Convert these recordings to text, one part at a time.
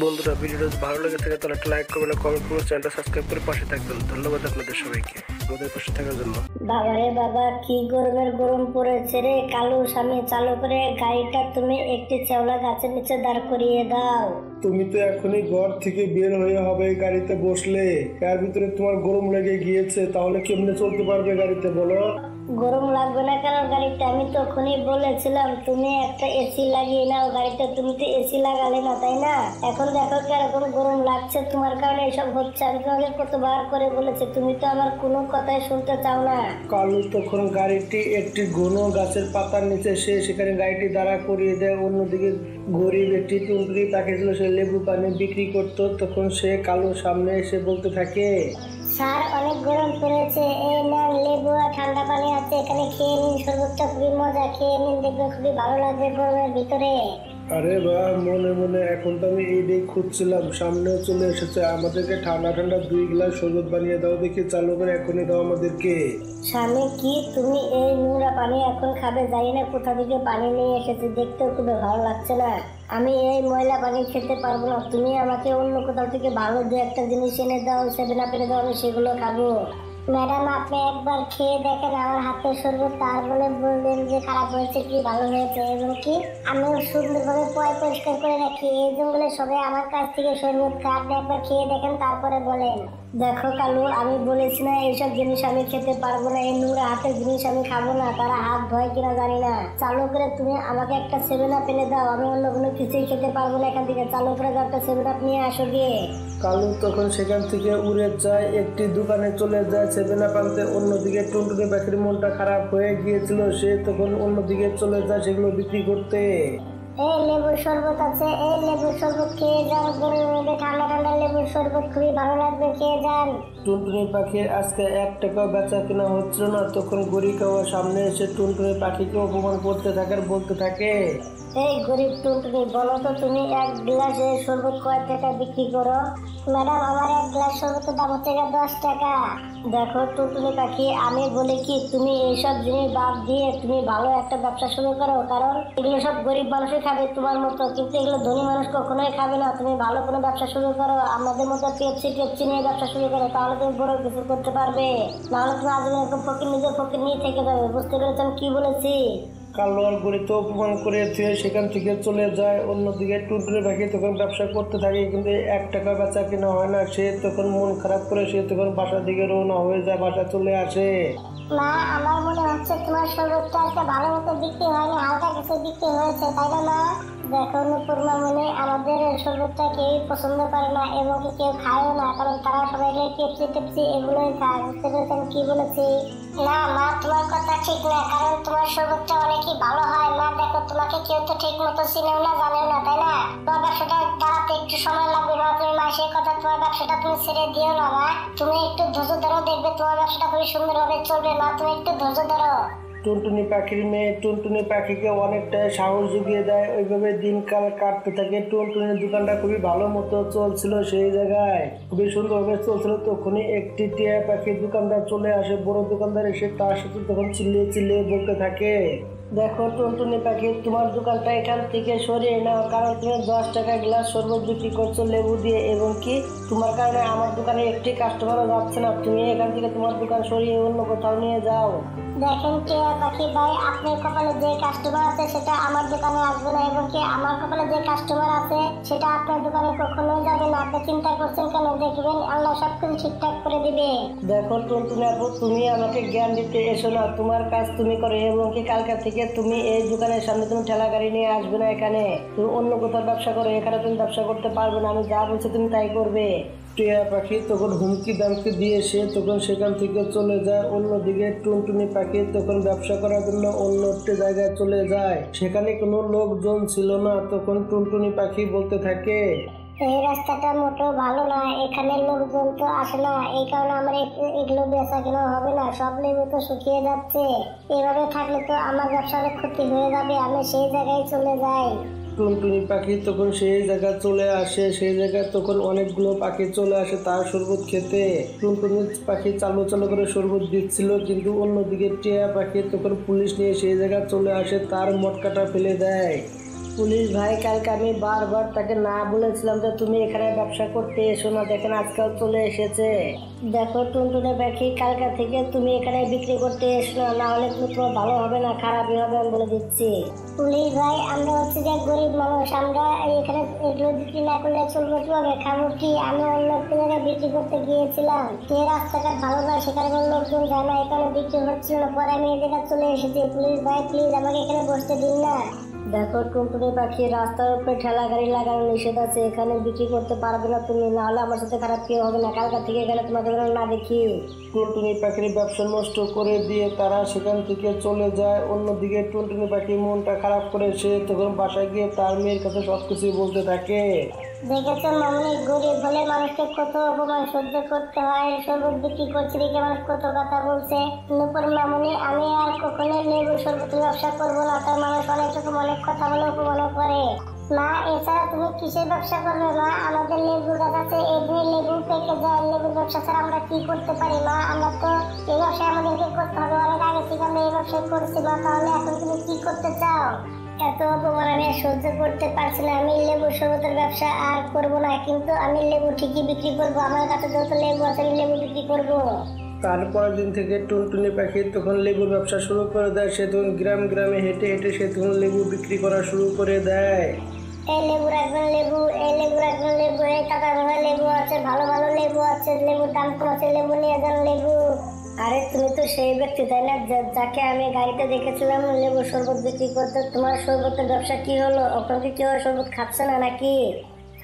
বন্ধুরা, ভিডিওটা যদি ভালো লেগে থাকে তাহলে একটা লাইক করবেন, কমেন্ট করবেন, চ্যানেলটা সাবস্ক্রাইব করে পাশে থাকবেন। ধন্যবাদ আপনাদের সবাইকে আমাদের পাশে থাকার জন্য। বাবারে বাবা, কি গরমের গরম পড়েছে রে কালু। সামনে চালু করে গাড়িটা তুমি একটি চেওড়া গাছের নিচে দাঁড় করিয়ে দাও। তুমি তো এখনই ঘর থেকে বের হয়ে হবে গাড়িতে বসলে, এর ভিতরে তোমার গরম লেগে গিয়েছে, তাহলে কেমনে চলতে পারবে গাড়িতে বলো? গরম লাগবে না কেন গাড়িতে? আমি তখনই বলেছিলাম তুমি একটা এসি লাগিয়ে নাও গাড়িতে। তুমি তো এসি লাগালে না, তাই না? এখন দেখো কিরকম গরম লাগছে, তোমার কারণে এসব হচ্ছে। আমি তোমাকে কতবার করে বলেছি, তুমি তো আমার কোনো কথাই শুনতে চাও না। কালু তখন গাড়িটি একটি ঘন গাছের পাতার নিচে সেখানে গাড়িটি দাঁড়া করিয়ে দেয়। অন্যদিকে গরিব একটি টুনটুনি পাখি ছিল, সে লেবু পানি বিক্রি করতো। তখন সে কালুর সামনে এসে বলতে থাকে, স্যার অনেক গরম পড়েছে, এই নেন লেবু আর ঠান্ডা পানি আছে, এখানে খেয়ে নিন। শরবতটা খুবই মজা, খেয়ে নিন, দেখবে খুবই ভালো লাগবে গরমের ভিতরে। আরে বাহ, মনে মনে এখন তো আমি এই দিক খুঁজছিলাম, সামনেও চলে এসেছে। আমাদেরকে ঠান্ডা ঠান্ডা 2 গ্লাস শরবত বানিয়ে দাও দেখি, চালু করে এখনই দাও আমাদেরকে। স্বামী, কি তুমি এই নোংরা পানি এখন খাবে? জানি না কোথা থেকে পানি নিয়ে এসেছে, দেখতেও খুবই ভালো লাগছে না। আমি এই ময়লা পানি খেতে পারবো না, তুমি আমাকে অন্য কোথাও থেকে ভালো দু একটা জিনিস এনে দাও, 7 আপ এনে দাও, আমি সেগুলো খাবো। ম্যাডাম, আপনি একবার খেয়ে দেখেন আমার হাতের শরবত, তারপরে বললেন যে খারাপ হয়েছে কি ভালো হয়েছে। এবং কি আমি সুন্দরভাবে পরিষ্কার করে রাখি, এই জঙ্গলে সবাই আমার কাছ থেকে শরবত খায়। আপনি একবার খেয়ে দেখেন তারপরে বলেন। দেখো কালু, আমি বলেছি না এইসব জিনিস আমি খেতে পারবো না, এই নোংরা হাতের জিনিস আমি খাবো না। তারা হাত ধোয় কিনা জানি না। চালু করে তুমি আমাকে একটা 7 আপ এনে দাও, আমি অন্য কোনো কিছুই খেতে পারবো না এখান থেকে। চালু করে একটা 7 আপ নিয়ে আসো গিয়ে। কালু তখন সেখান থেকে উড়ে যায়, একটি দোকানে চলে যায় 7 আপ আনতে। অন্যদিকে টুনটুনি পাখির মনটা খারাপ হয়ে গিয়েছিল, সে তখন অন্যদিকে চলে যায় সেগুলো বিক্রি করতে। এই লেবুর শরবত আছে, এই লেবুর শরবত খেয়ে যান, গরমের মধ্যে ঠান্ডা ঠান্ডা লেবুর শরবত খুবই ভালো লাগবে, খেয়ে যান। টুনটুনি পাখির আজকে 1 টাকাও বেচা কেনা হচ্ছিল না। তখন গরিকাওয়া সামনে এসে টুনটুনি পাখিকে অপমান করতে থাকে আর বলতে থাকে, এই গরিব টুনটুনি, বলো তো তুমি এক গ্লাস শরবত কয় টাকা বিক্রি করো? ম্যাডাম, আমার এক গ্লাস শরবতের দাম হচ্ছে 10 টাকা। দেখো টুনটুনি পাখি, আমি বলি কি তুমি এইসব জিনিস বাদ দিয়ে তুমি ভালো একটা ব্যবসা শুরু করো, কারণ এগুলো সব গরিব মানুষই খাবে তোমার মতো, কিন্তু এগুলো ধনী মানুষ কখনোই খাবে না। তুমি ভালো কোনো ব্যবসা শুরু করো, আমাদের মতো পেপসি নিয়ে ব্যবসা শুরু করো, তাহলে তুমি বড় কিছু করতে পারবে। নাহলে তুমি আজীবন এরকম ফকির নিয়ে থেকে যাবে। বুঝতে পেরেছেন কি বলেছি? কালো আর গরিতে অপমান করে দিয়ে সেখান থেকে চলে যায়। অন্যদিকে টুনটুনি পাখি তখন ব্যবসা করতে থাকে, কিন্তু 1 টাকা বেচা কেনা হয় না। সে তখন মন খারাপ করে সে তখন বাসার দিকে রওনা হয়ে যায়, বাসা চলে আসে। মা, আমার মনে হচ্ছে তোমার শরবতটা একটা ভালো মতো বিক্রি হয়নি, হালকা কিছু বিক্রি হয়েছে, তাই না মা? দেখো নুপুরমা, মনে আমাদের শরবতটা কেউ পছন্দ করে না এবং কেউ খায়ও না, কারণ তারা সবাই পেপসি এগুলোই খায়। বুঝতে পেরেছেন কি বলেছি? না মা, তোমার কথা ঠিক না, কারণ তোমার শরবতটা অনেকই ভালো হয়। মা দেখো, তোমাকে কেউ তো ঠিক মতো চিনেও না, জানেও না, তাই না? তোমার ব্যবসাটা দাঁড়াতে একটু সময় লাগবে মা। তুমি মা সেই কথা, তোমার ব্যবসাটা তুমি ছেড়ে দিও না মা। তুমি একটু ধৈর্য ধরো, দেখবে তোমার ব্যবসাটা খুবই সুন্দরভাবে চলবে মা। তুমি একটু ধৈর্য ধরো। টুনটুনি পাখির মেয়ে টুনটুনি পাখিকে অনেকটা সাহস জুগিয়ে দেয়। ওইভাবে দিনকাল কাটতে থাকে। টুনটুনির দোকানটা খুবই ভালো মতো চলছিল, সেই জায়গায় খুবই সুন্দরভাবে চলছিল। তখনই একটি টিয়া পাখির দোকানদার চলে আসে। বড় দোকানদার এসে তার সাথে তখন চিল্লিয়ে বলতে থাকে, দেখো টুনটুনি পাখি, তোমার দোকানটা এখান থেকে সরিয়ে নাও, কারণ তুমি 10 টাকা গ্লাস শরবত বিক্রি করছো লেবু দিয়ে, এবং কি তোমার কারণে আমার দোকানে একটি কাস্টমারও যাচ্ছে না। তুমি এখান থেকে তোমার দোকান সরিয়ে অন্য কোথাও নিয়ে যাও। দেখেন টিয়া পাখি ভাই, আপনার কপালে যে কাস্টমার আছে সেটা আমার দোকানে আসবে না, এবং কি আমার কপালে যে কাস্টমার আছে সেটা আপনার দোকানে কখনোই যাবে না। আপনি চিন্তা করছেন কেন? দেখবেন আল্লাহ সবকিছু ঠিকঠাক করে দিবে। দেখো টুনটুনি আপু, তুমি আমাকে জ্ঞান দিতে এসো না, তোমার কাজ তুমি করো, এবং কি কালকা থেকে তুমি এই দোকানের সামনে তুমি ঠেলা গাড়ি নিয়ে আসবে না এখানে। তুমি অন্য কোথাও ব্যবসা করো, এখানে তুমি ব্যবসা করতে পারবে না। আমি যা বলছি তুমি তাই করবে। টিয়া পাখি তখন হুমকি দামকি দিয়ে সে তখন সেখান থেকে চলে যায়। অন্যদিকে টুনটুনি পাখি তখন ব্যবসা করার জন্য অন্য একটি জায়গায় চলে যায়। সেখানে কোনো লোকজন ছিল না। তখন টুনটুনি পাখি বলতে থাকে, এই রাস্তাটা মোটেও ভালো না, এখানে লোকজন তো আসে না, এই কারণে আমার এগুলো বেচা কেনা হবে না। সব লেবু তো শুকিয়ে যাচ্ছে, এভাবে থাকলে তো আমার ব্যবসার ক্ষতি হয়ে যাবে। আমি সেই জায়গায় চলে যাই। টুনটুনি পাখি তখন সেই জায়গায় চলে আসে। সেই জায়গায় তখন অনেকগুলো পাখি চলে আসে তার শরবত খেতে। টুনটুনি পাখি চালু করে শরবত দিচ্ছিল, কিন্তু অন্যদিকে টিয়া পাখি তখন পুলিশ নিয়ে সেই জায়গায় চলে আসে, তার মটকাটা ফেলে দেয়। পুলিশ ভাই, কালকে আমি বারবার তাকে না বলেছিলাম যে তুমি এখানে ব্যবসা করতে এসো না, দেখেন আজকাল চলে এসেছে। দেখো টুনটুনি পাখি, কালকা থেকে তুমি এখানে বিক্রি করতে এসো না, না হলে কিন্তু তোমার ভালো হবে না, খারাপই হবে আমি বলে দিচ্ছি। পুলিশ ভাই, আমরা হচ্ছে যে গরিব মানুষ, আমরা এখানে এগুলো বিক্রি না করলে চলবে কিভাবে, খাবো কি? আমি অন্য জায়গায় বিক্রি করতে গিয়েছিলাম, যে রাস্তাঘাট ভালো না সেখানে কোনো লোকজন যায় না, এখানে বিক্রি হচ্ছিল না, পরে আমি এই জায়গায় চলে এসেছি। পুলিশ ভাই প্লিজ আমাকে এখানে বসতে দিন না। দেখো টুনটুনি পাখি, রাস্তার উপরে ঠেলা গাড়ি লাগানো নিষেধ আছে, এখানে বিক্রি করতে পারবে না তুমি, না হলে আমার সাথে খারাপ কেউ হবে না, কালকা থেকে এখানে তোমাকে যেন না দেখি। টুনটুনি পাখির ব্যবসা নষ্ট করে দিয়ে তারা সেখান থেকে চলে যায়। অন্যদিকে টুনটুনি পাখি মনটা খারাপ করে সে তখন বাসায় গিয়ে তার মেয়ের কাছে সবকিছু বলতে থাকে। দেখেছো মামনি, গরিব হলে মানুষকে কত অপমান সহ্য করতে হয়, শরবত বিক্রি করছে দেখে মানুষ কত কথা বলছে। নুপুর মামনি, আমি আর কখনো লেবু শরবতের ব্যবসা করবো না, তার মানুষ অনেক রকম অনেক কথা বলে অপমান করে। মা, এছাড়া তুমি কিসের ব্যবসা করবে মা? আমাদের লেবু গাছ আছে, এগুলো লেবু পেকে যায়, লেবুর ব্যবসা ছাড়া আমরা কি করতে পারি মা? আমরা তো এই ব্যবসায় আমাদেরকে করতে হবে, অনেক আগে থেকে আমরা এই ব্যবসায় করছি মা, তাহলে এখন তুমি কি করতে চাও? এত অপমান আমি আর সহ্য করতে পারছি না, আমি লেবু শরবতের ব্যবসা আর করব না, কিন্তু আমি লেবু ঠিকই বিক্রি করব, আমার কাছে যত লেবু আছে আমি লেবু বিক্রি করব। তারপরের দিন থেকে টুনটুনি পাখি তখন লেবুর ব্যবসা শুরু করে দেয়। সে তখন গ্রামে হেঁটে হেঁটে সে তখন লেবু বিক্রি করা শুরু করে দেয়। এই লেবু রাখবেন লেবু, এই লেবু রাখবেন লেবু, এই কাটা ভাঙা লেবু আছে, ভালো ভালো লেবু আছে, লেবুর দাম কম আছে, লেবু নিয়ে যান লেবু। আরে তুমি তো সেই ব্যক্তি তাই না, যাকে আমি গাড়িতে দেখেছিলাম লেবু শরবত বিক্রি করতে, তোমার শরবতের ব্যবসা কি হলো? আপনার কি কেউ শরবত খাচ্ছে না নাকি?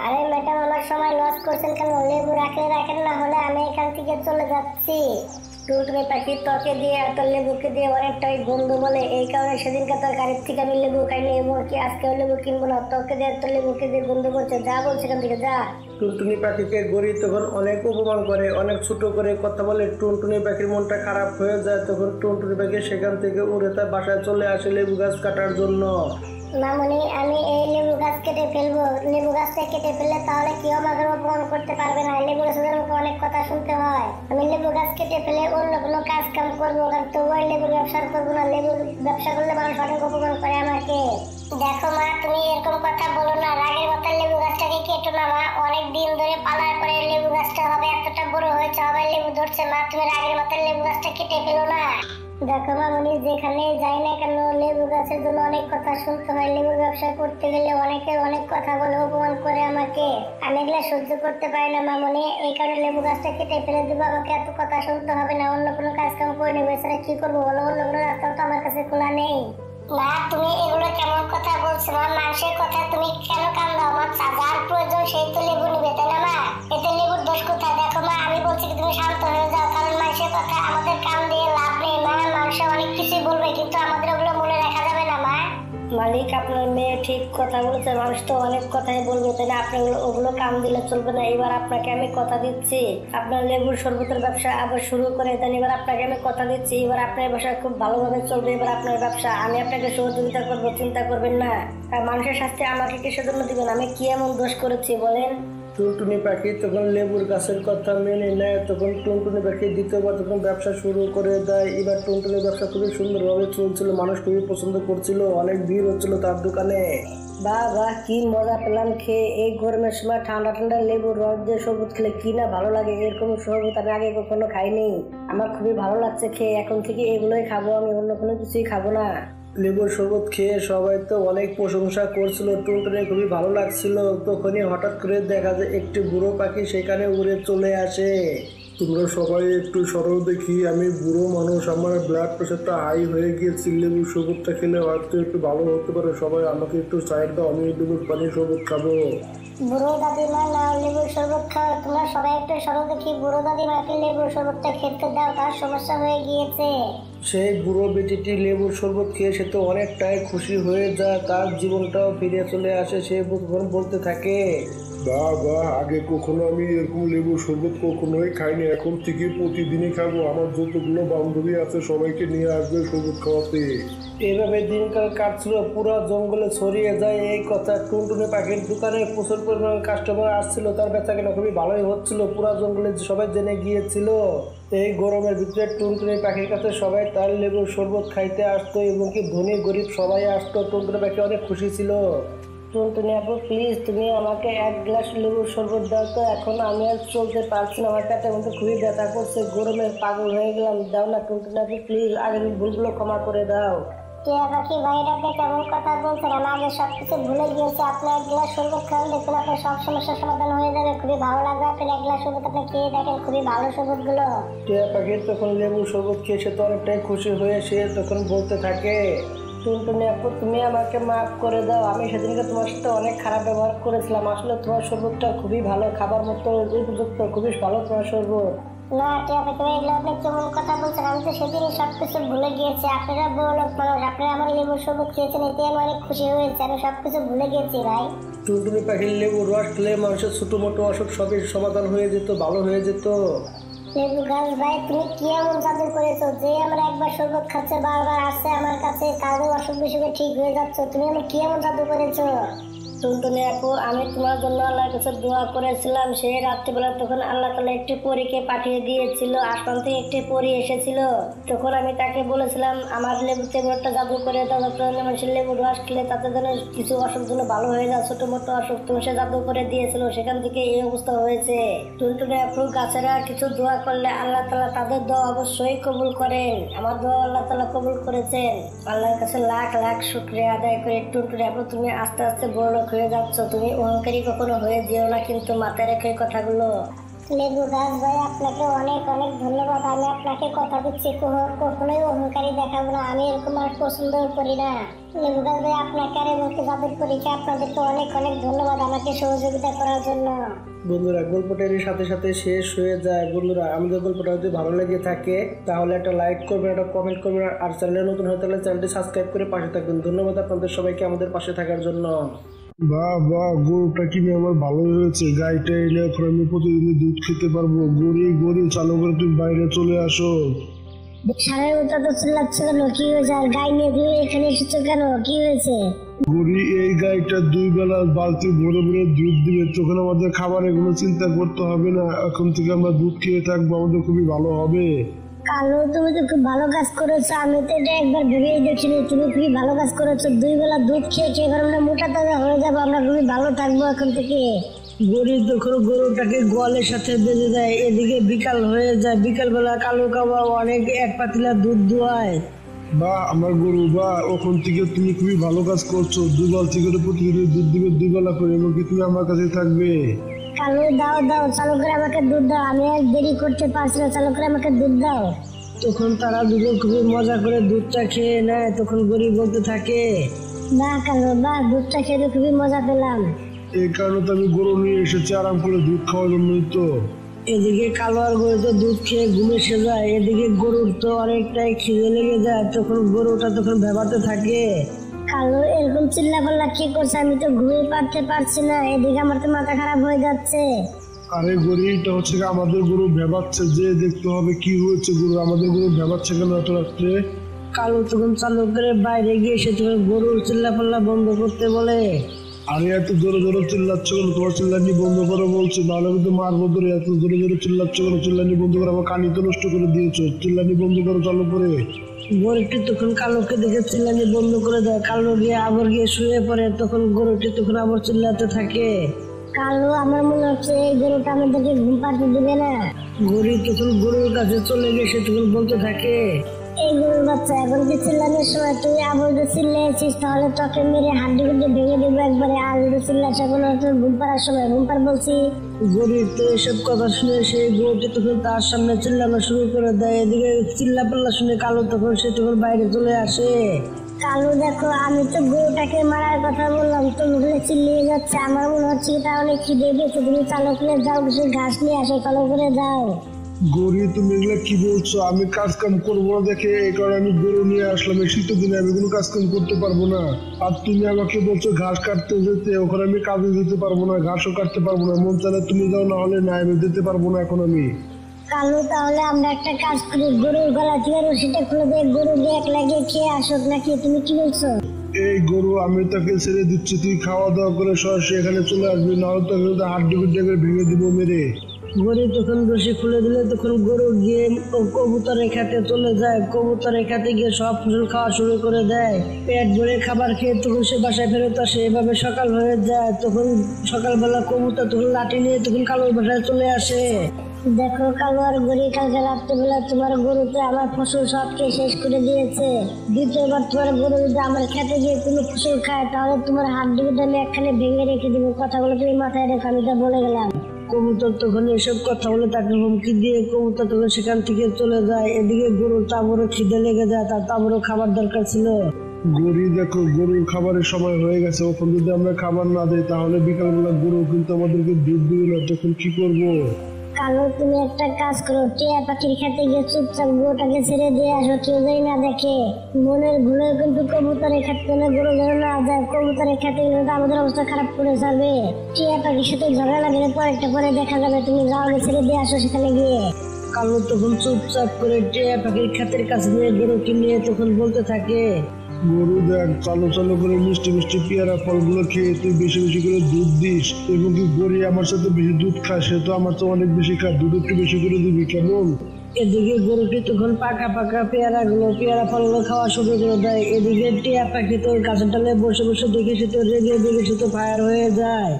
আরে ম্যাডাম, আমার সময় লস করছেন কেন? লেবু রাখলে রাখেন, না হলে আমি এখান থেকে চলে যাচ্ছি। টুনটুনি পাখি তোকে দিয়ে আর তোর লেবুকে দিয়ে অনেকটাই গন্ধ বলে, এই কারণে সেদিনকে তোর গাড়ির থেকে আমি লেবু খাইনি এবং কি আজকে লেবু কিনবো না, তোকে দিয়ে তোর লেবুকে দিয়ে গন্ধ করছে, যা বলছে এখান থেকে যা। টুনটুনি পাখিকে গড়ি তখন অনেক অপমান করে, অনেক ছোট করে কথা বলে। টুনটুনি পাখির মনটা খারাপ হয়ে যায়। তখন টুনটুনি পাখি সেখান থেকে উড়ে তার বাসায় চলে আসে লেবু গাছ কাটার জন্য। মামুনি, আমি এই লেবু গাছ কেটে ফেলবো, লেবু গাছটা কেটে ফেললে তাহলে কেউ আমাকে অপমান করতে পারবে না, লেবু গাছের আমাকে অনেক কথা শুনতে হয়। আমি লেবু গাছ কেটে ফেলে অন্য কোনো কাজ কাম করবো, কারণ তবু লেবুর ব্যবসা করবো না, লেবুর ব্যবসা করলে মানুষ অনেক অপমান করে আমাকে। দেখো মা, তুমি এরকম কথা বলো না, রাগের মতো লেবু গাছটাকে কেটো না মা, অনেক দিন ধরে পালার পরে লেবু গাছটা হবে এতটা বড় হয়েছে, হবে লেবু ধরছে মা, তুমি রাগের মতো লেবু গাছটা কেটে ফেলো না। দেখো মামনি, যেখানে যাই না কেন লেবু গাছের জন্য অনেক কথা শুনতে হয়, লেবুর ব্যবসা করতে গেলে অনেকে অনেক কথা বলে অপমান করে আমাকে, আমি এগুলো সহ্য করতে পারি না মামনি, এই কারণে লেবু গাছটা কেটে ফেলে দেবো, আমাকে এত কথা শুনতে হবে না, অন্য কোনো কাজ কাম করে নেবো, এছাড়া কি করবো বলো, অন্য কোনো রাস্তাও তো আমার কাছে খোলা নেই। মা, তুমি এগুলো কেমন কথা বলছো মা? মানুষের কথা তুমি কেন কান দাও মা? যার প্রয়োজন সেই তো লেবু নিবে তাই না মা? এতে লেবুর দোষ কোথায়? দেখো মা, আমি বলছি কি তুমি শান্ত হয়ে যাও, কারণ মানুষের কথা আমাদের কান দিয়ে লাভ নেই মা, মানুষ অনেক কিছু বলবে কিন্তু আমাদের ওগুলো মনে রাখা যাবে না মা। মালিক, আপনার মেয়ে ঠিক কথা বলেছে, মানুষ তো অনেক কথাই বলবে তাই না, আপনি ওগুলো কান দিলে চলবে না। এবার আপনাকে আমি কথা দিচ্ছি, আপনার লেবুর শরবতের ব্যবসা আবার শুরু করে দেন, এবার আপনাকে আমি কথা দিচ্ছি, এবার আপনার ব্যবসা খুব ভালোভাবে চলবে, এবার আপনার ব্যবসা আমি আপনাকে সহযোগিতা করবো, চিন্তা করবেন না। আর মানুষের শাস্তি আমাকে কিসের জন্য দিবেন? আমি কি এমন দোষ করেছি বলেন? টুনটুনি পাখি তখন লেবুর গাছের কথা মেনে নেয়। তখন টুনটুনি পাখি দ্বিতীয়বার তখন ব্যবসা শুরু করে দেয়। এবার টুনটুনির ব্যবসা খুবই সুন্দরভাবে চলছিল, মানুষ খুবই পছন্দ করছিল, অনেক ভিড় হচ্ছিল তার দোকানে। বাহ বাহ, কি মজা পেলাম খেয়ে, এই গরমের সময় ঠান্ডা ঠান্ডা লেবুর রস দিয়ে শরবত খেলে কি না ভালো লাগে, এরকম শরবত আমি আগে কখনো খাইনি, আমার খুবই ভালো লাগছে খেয়ে, এখন থেকে এগুলোই খাবো আমি, অন্য কোনো কিছুই খাবো না। লেবুর শরবত খেয়ে সবাই তো অনেক প্রশংসা করছিল, টুনটুনি খুবই ভালো লাগছিল। তখনই হঠাৎ করে দেখা যায় একটি বুড়ো পাখি সেখানে উড়ে চলে আসে। তোমরা সবাই একটু সরল দেখি, আমি বুড়ো মানুষ, আমার ব্লাড প্রেশারটা হাই হয়ে গিয়েছে, লেবুর শরবতটা খেলে হয়তো একটু ভালো হতে পারে, সবাই আমাকে একটু সাইড দাও, আমি লেবুর পানির শরবত খাবো। বুড়ো দাদিমা, না লেবুর শরবত খাও, তোমরা সবাই একটু সরো দেখি, বুড়ো দাদিমাকে লেবুর শরবতটা খেতে দাও, তার সমস্যা হয়ে গিয়েছে। সেই বুড়ো বেটিটি লেবুর শরবত খেয়ে সে তো অনেকটাই খুশি হয়ে যায়, তার জীবনটাও ফিরে চলে আসে। সে বলতে থাকে, বাহ, আগে কখনো আমি এরকম লেবুর শরবত কখনোই খাইনি, এখন থেকে প্রতিদিনই খাবো, আমার যতগুলো বান্ধবী আছে সবাইকে নিয়ে আসবে শরবত খাওয়াতে। এইভাবে দিনকাল কাটছিল, পুরো জঙ্গলে ছড়িয়ে যায় এই কথা। টুনটুনি পাখির দোকানে প্রচুর পরিমাণ কাস্টমার আসছিল, তার বেচাকেনা খুবই ভালোই হচ্ছিল, পুরো জঙ্গলে সবাই জেনে গিয়েছিল। এই গরমের ভিতরে টুনটুনি পাখির কাছে সবাই তার লেবুর শরবত খাইতে আসতো এবং কি ধনী গরিব সবাই আসতো। টুনটুনি পাখি অনেক খুশি ছিল। টুনটুনি আপু প্লিজ তুমি আমাকে 1 গ্লাস লেবুর শরবত দাও তো, এখন আমি আর চলতে পারছি না, আমার পেটের মধ্যে খুবই ব্যথা করছে, গরমে পাগল হয়ে গেলাম, দাও না টুনটুনি আপু প্লিজ, আগের ভুলগুলো ক্ষমা করে দাও। টিয়া পাখি ভাই, আপনি কেমন কথা বলছেন? আমি আগে সবকিছু ভুলে গিয়েছি। আপনি 1 গ্লাস শরবত খান, দেখুন আপনার সব সমস্যার সমাধান হয়ে যাবে, খুবই ভালো লাগবে। আপনি 1 গ্লাস শরবত আপনি খেয়ে দেখেন, খুবই ভালো শরবত গুলো। টিয়া পাখির তখন লেবুর শরবত খেয়ে সে তো অনেকটাই খুশি হয়ে সে তখন বলতে থাকে, টুনটুনি আপু তুমি আমাকে মাফ করে দাও, আমি সেদিনকে তোমার সাথে অনেক খারাপ ব্যবহার করেছিলাম, আসলে তোমার শরবতটা খুবই ভালো, খাবার মতো উপযুক্ত, খুবই ভালো তোমার শরবত। না টিয়া পাখি ভাই, এগুলো আপনি কেমন কথা বলছেন? আমি তো সেদিনই সবকিছু ভুলে গিয়েছি। আপনারা বড় লোক মানুষ, আপনারা আমার লেবুর শরবত খেয়েছেন, এতে আমি অনেক খুশি হয়েছি, আমি সবকিছু ভুলে গিয়েছি ভাই। টুনটুনি পাখির লেবুর রস খেলে মানুষের ছোটো মোটো অসুখ সবই সমাধান হয়ে যেত, ভালো হয়ে যেত। লেবু গাছ ভাই, তুমি কি এমন জাদু করেছো যে আমরা একবার শরবত খাচ্ছে বারবার আসছে আমার কাছে, কারো অসুখ বিসুখে ঠিক হয়ে যাচ্ছে? তুমি আমার কি এমন জাদু করেছো? টুনটুনি আপু, আমি তোমার জন্য আল্লাহর কাছে দোয়া করেছিলাম, সেই রাত্রিবেলা তখন আল্লাহ তাআলা একটি পরীকে পাঠিয়ে দিয়েছিল, আসমান থেকে একটি পরী এসেছিল, তখন আমি তাকে বলেছিলাম আমার লেবুতে একটা জাদু করে দাও, মানুষের লেবুর রস খেলে তাতে যেন কিছু অসুখ যেন ভালো হয়ে যায়, ছোট মোটো অসুখ, তো সে জাদু করে দিয়েছিল, সেখান থেকে এই অবস্থা হয়েছে। টুনটুনি আপু, গাছেরা কিছু দোয়া করলে আল্লাহ তাআলা তাদের দোয়া অবশ্যই কবুল করেন, আমার দোয়া আল্লাহ তাআলা কবুল করেছেন, আল্লাহর কাছে লাখ লাখ শুকরিয়া আদায় করে। টুনটুনি আপু, তুমি আস্তে আস্তে বড় লোক হয়ে যাচ্ছ, তুমি অহংকারী কখনো হয়ে যেও না, কিন্তু মাথায় রেখে কথাগুলো। লেবু গাছ ভাই, আপনাকে অনেক অনেক ধন্যবাদ, আমি আপনাকে কথা দিচ্ছি কখনোই অহংকারী দেখাবো না, আমি এরকম আর পছন্দ করি না। লেবু গাছ ভাই, আপনাকে আর এবং জাদুর পরীক্ষা আপনাদেরকে অনেক অনেক ধন্যবাদ আমাকে সহযোগিতা করার জন্য। বন্ধুরা, গল্পটা এর সাথে সাথে শেষ হয়ে যায়। বন্ধুরা, আমাদের গল্পটা যদি ভালো লেগে থাকে তাহলে একটা লাইক করবেন, একটা কমেন্ট করবেন, আর চ্যানেলে নতুন হয়ে থাকলে চ্যানেলটি সাবস্ক্রাইব করে পাশে থাকবেন। ধন্যবাদ আপনাদের সবাইকে আমাদের পাশে থাকার জন্য। বাহ বাহ, গরুটা কিনে আমার ভালো হয়েছে, গাইটা এলে এখন আমি প্রতিদিন দুধ খেতে পারবো। গড়ি গড়ি চালু করে তুমি বাইরে চলে আসো। সারের মতো তো চিল্লাচ্ছ কেন? কি হয়েছে? আর গাই নিয়ে তুমি এখানে এসেছো কেন? কি হয়েছে? গড়ি, এই গাইটা 2 বেলা বালতি ভরে ভরে দুধ দিবে, তখন আমাদের খাবারের কোনো চিন্তা করতে হবে না, এখন থেকে আমরা দুধ খেয়ে থাকবো, আমাদের খুবই ভালো হবে। কালু, তুমি তো খুব ভালো কাজ করেছো, আমি তো এটা একবার ভেবেই দেখিনি, তুমি খুবই ভালো কাজ করেছো, 2 বেলা দুধ খেয়ে খেয়ে এবার আমরা মোটা তাজা হয়ে যাবো, আমরা খুবই ভালো থাকবো এখন থেকে। গরিব তখন গরুটাকে গোয়ালের সাথে বেঁধে দেয়, এদিকে বিকাল হয়ে যায়, বিকালবেলা কালু কাবা অনেক 1 পাতিলা দুধ দোয়ায়। বা আমার গরু, বা ওখান থেকে তুমি খুবই ভালো কাজ করছো, 2 বালতি করে প্রতিদিন দুধ দিবে 2 বেলা করে, এবং কি তুমি আমার কাছে থাকবে। কালু, দাও দাও, চালু করে আমাকে দুধ দাও, আমি আর দেরি করতে পারছি না, চালু করে আমাকে দুধ দাও। তখন তারা দুজন খুবই মজা করে দুধটা খেয়ে নেয়, তখন গরিব বলতে থাকে, বাহ কালু বাহ, দুধটা খেতে খুবই মজা পেলাম। এই কারণে তো আমি গরু নিয়ে এসেছি আরাম করে দুধ খাওয়ার জন্যই তো। এদিকে কালো আর গরু তো দুধ খেয়ে ঘুমে সে যায়, এদিকে গরুর তো অনেকটাই খিদে লেগে যায়, তখন গরুটা তখন ভেবাতে থাকে, কালু এরকম চিল্লা পাল্লা কি করছে? আমি তো ঘুমিয়ে পারতে পারছি না, এদিকে আমার তো মাথা খারাপ হয়ে যাচ্ছে। আরে গরু, এটা হচ্ছে কি আমাদের গরু ভেবাচ্ছে, যে দেখতে হবে কি হয়েছে গরু, আমাদের গরু ভেবাচ্ছে কেন এত রাত্রে। কালু তখন চালু করে বাইরে গিয়ে সে তখন গরুর চিল্লা পাল্লা বন্ধ করতে বলে। আরে এত জোরে জোরে চিল্লাচ্ছ কেন? তোমার চিল্লানি বন্ধ করো বলছি, নাহলে কিন্তু মারবো ধরে। এত জোরে জোরে চিল্লাচ্ছ কেন? চিল্লানি বন্ধ করো, আমার কানি তো নষ্ট করে দিয়েছো, চিল্লানি বন্ধ করো চালু করে। গরুটি তখন কালোকে দেখে চিল্লানি বন্ধ করে দেয়, কালো গিয়ে আবার গিয়ে শুয়ে পড়ে, তখন গরুটি তখন আবার চিল্লাতে থাকে। কালু, আমার মনে হচ্ছে এই গরুটা আমাদেরকে ঘুম পাড়তে দিবে না। গরু তখন গরুর কাছে চলে গিয়ে সে তখন বলতে থাকে, এই গরুর বাচ্চা, এখন যে চিল্লানোর সময় তুই আবার যদি চিল্লেছিস তাহলে তোকে মেরে হাড্ডি গুড্ডি ভেঙে দেবো একবারে, আর যদি চিল্লাস এখন ঘুম পাড়ার সময় ঘুম পাড় বলছি। গরিব তো এসব কথা শুনে সেই গরুটি তখন তার সামনে চিল্লানো শুরু করে দেয়, এদিকে চিল্লা পাল্লা শুনে কালো তখন সে তখন বাইরে চলে আসে। কালু দেখো, আমি তো গরুটাকে মারার কথা বললাম, তো মুখে চিল্লিয়ে যাচ্ছে, আমার মনে হচ্ছে এটা অনেক খিদে পেয়েছে, তুমি চালু করে যাও, কিছু ঘাস নিয়ে আসো, চালু করে যাও। গরু, তুমি এগুলো কি বলছো? আমি কাজ কাম করবো না দেখে এই কারণে আমি গরু নিয়ে আসলাম, এই শীতের দিনে আমি কোনো কাজ কাম করতে পারবো না। আর তুমি আমাকে বলছো ঘাস কাটতে যেতে, ওখানে আমি কাজে যেতে পারবো না, ঘাসও কাটতে পারবো না, মন চাইলে তুমি যাও, না হলে না, আমি যেতে পারবো না এখন আমি। কালু তাহলে আমরা একটা কাজ করি, গরুর গলা থেকে রশিটা খুলে দিয়ে গরু দিয়ে এক লাগিয়ে খেয়ে আসুক নাকি, তুমি কি বলছো? এই গরু আমি তাকে ছেড়ে দিচ্ছি, তুই খাওয়া দাওয়া করে সরাসরি এখানে চলে আসবি, নাহলে তোকে হাড্ডি গুড্ডি করে ভেঙে দিব মেরে। গরু তখন রশি খুলে দিলে তখন গরু গিয়ে কবুতরের খাতে চলে যায়। কবুতরের খাতে গিয়ে সব ফসল খাওয়া শুরু করে দেয়। পেট ভরে খাবার খেয়ে তখন সে বাসায় ফেরত আসে। এভাবে সকাল হয়ে যায়। তখন সকালবেলা কবুতর তখন লাঠি নিয়ে তখন কালুর বাসায় চলে আসে। দেখো কালু আর গরি, কালকে রাত্রেবেলা তোমার গরুতে আমার ফসল সব খেয়ে শেষ করে দিয়েছে। দ্বিতীয়বার তোমার গরু যদি আমার খেতে গিয়ে কোনো ফসল খায় তাহলে তোমার হাড্ডি গুড্ডি আমি একখানে ভেঙে রেখে দিব। কথাগুলো তুমি মাথায় রেখো, আমি তা বলে গেলাম। কবুতর তখন এসব কথা বলে তাকে হুমকি দিয়ে কবুতর তখন সেখান থেকে চলে যায়। এদিকে গরুর তাবড়ো খিদে লেগে যায়, তার তাবড়ো খাবার দরকার ছিল। গরু দেখো, গরুর খাবারের সময় হয়ে গেছে, ওখানে যদি আমরা খাবার না দিই তাহলে বিকালবেলা গরু কিন্তু আমাদেরকে দুধ দিবে না, তখন কি করবো? কালু তুমি একটা কাজ করো, টিয়া পাখির খেতে গিয়ে চুপচাপ গরুটাকে ছেড়ে দিয়ে আসো, কেউ যেই না দেখে। মনের ভুলে কিন্তু কবুতরের খেতে গরু যেন না যায়, কবুতরের খেতে গেলে তো আমাদের অবস্থা খারাপ করে যাবে। টিয়া পাখির সাথে ঝগড়া লাগলে পরে দেখা যাবে, তুমি যাও ছেড়ে দিয়ে আসো সেখানে গিয়ে। কালু তখন চুপচাপ করে টিয়া পাখির ক্ষেতের কাছে নিয়ে গরুকে নিয়ে তখন বলতে থাকে, গরু দেখ, চালু চালু করে মিষ্টি মিষ্টি পেয়ারা ফলগুলো খেয়ে তুই বেশি বেশি করে দুধ দিস, এবং কি গরু আমার সাথে বেশি দুধ খায়, সে তো আমার তো অনেক বেশি খায়, দুধ একটু বেশি করে দিবি কেমন? এদিকে গরুটি তখন পাকা পাকা পেয়ারা ফলগুলো খাওয়া শুরু করে দেয়। এদিকে টিয়া পাখি তো গাছের ডালে বসে বসে দেখে সে তো রেগে দেখে সে তো ফায়ার হয়ে যায়।